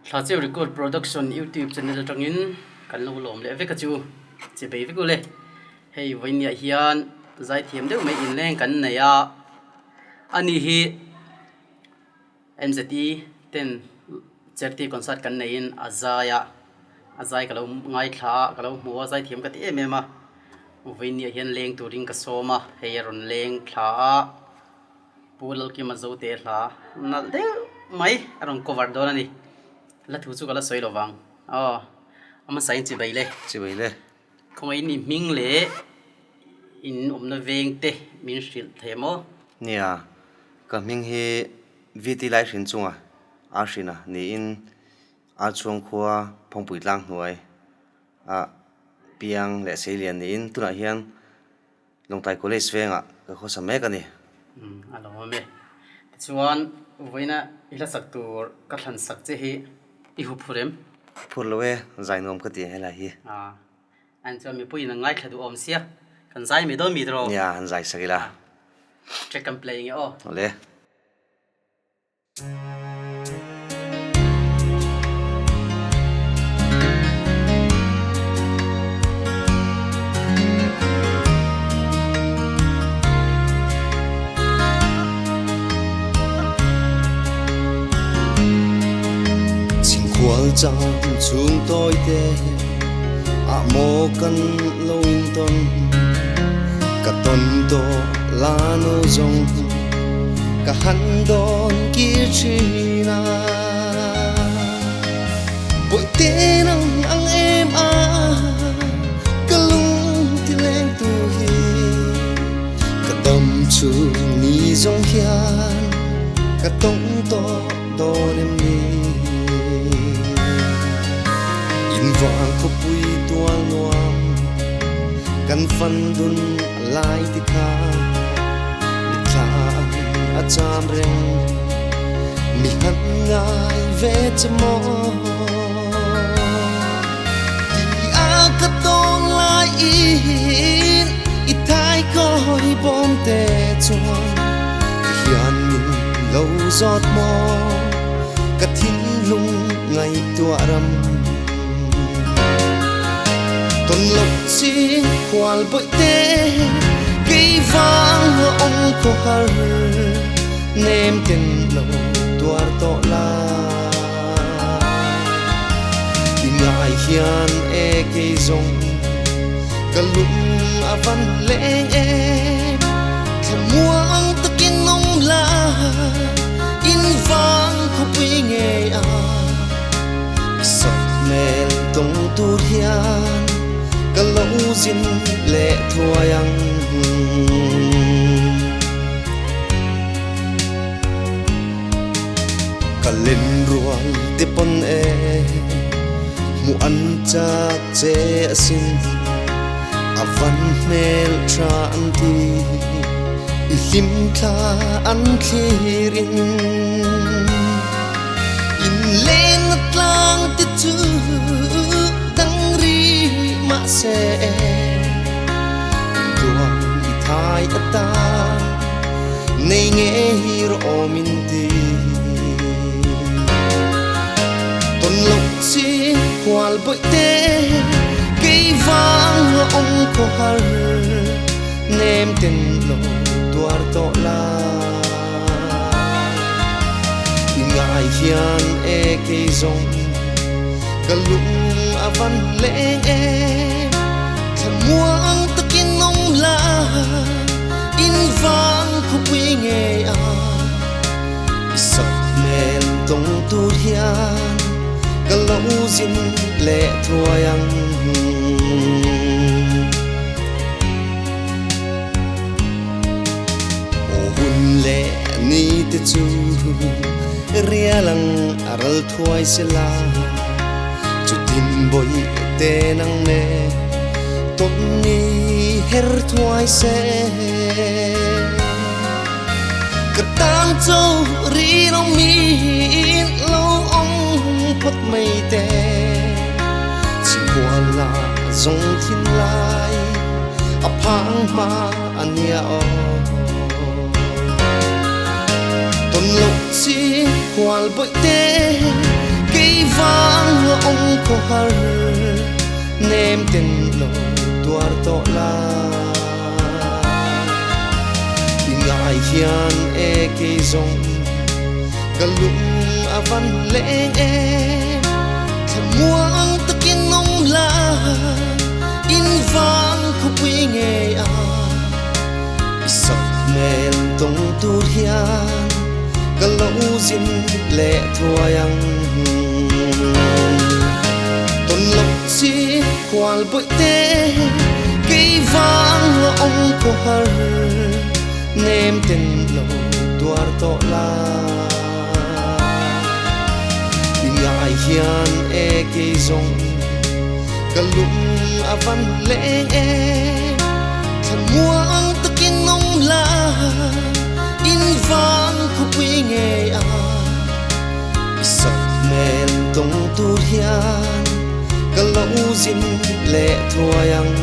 Thla record production YouTube channel tangin kan lo lom le ve ka chu che be ve ko le hei voinia hian zai thiam deuh mai in leng kan nei a ani hi MZE ten charity concert kan nei in azai kalau ngai thla kalau mu zai thiam ka ti em a voinia hian leng turing ka soma hei ron leng thla pulal ki ma zo te thla nal de mai arong cover don ani la thu chu kala soi lowang ama sai chi bai le khomai ni ming le in omna veng te min hril themo nia ka ming hi viti lai hrin chunga a hrina ni in a chuang khuwa phongpui tlang hnuai a piang le selian ni in tuna hian longtai college venga ka khosa mek ani alo me chuan voina ila sak tur ka thlan sak che hi I hu phurem phurlowe zainom ka ti hela hi an cho mi pui na ngai thadu om sia kan zai mi do mi dro nia an zai sakila check and playing ole Qual chang chung tôi te a mo kan lo in ton ka ton to la no zong ka han don ki china bội te nang ang em a ka lung ti leng tu hi ka dom chu ni zong hian ka tong to do nem ni vang ko pui tual nuam kan fan dun lai ti kha mi kha a cham reng mi han ngai ve chmo ti a ka ton lai in I thai ko hi bom te chuan hian min lo zot mo ka thin lung ngai tua ram Tuần lộc chi khoal bội tê Cây vang ông khô hờ Nêm tên lâu tuar tọ la Đi ngại hiền e cây rong Cả lúc à văn lệnh em Thầm muang ta kinh nông la In vang khô bì nghe à Sập mèl tông tu hiền ka lo zin le thuayang ka len rual te pon e mu an chak che asin avan mel tra an ti I lim tha an khirin in len tlang te chu se tuang I thai ata nei nge hiro min ti ton lộc chi khoal bội te cây vang ông ko har nem ten lo tuar to la ngai hian e cây rong ka lung a van leng em thầm muang ta kinh nông la in vang khu quy nghe à I sập mền tông tu hian ka lo zin le thuayang o hun le ni te chu ria lang aral thuai se la tin bội te nang ne tot ni her thuai se ka tang châu ri long mi lo ong phot mai te chi kwa la zong thin lai a phang ma ania o ton lộc chi khoal bội te cây vang ông có har nem tên lo tuar to la ngài hiền e cây rong galung avan leng em muang takin nong la in vang khu quy nghe a sập mel tông tu hian galau zin lệ thuayang tôn lộc chi khoal bội te cây vang ông có har nem tên lo tuar to la ngài hiền e cây rong galung avan leng em muang takin nong la in vang khu quy nghe a sập mel tông tu hian galau zin lệ thuayang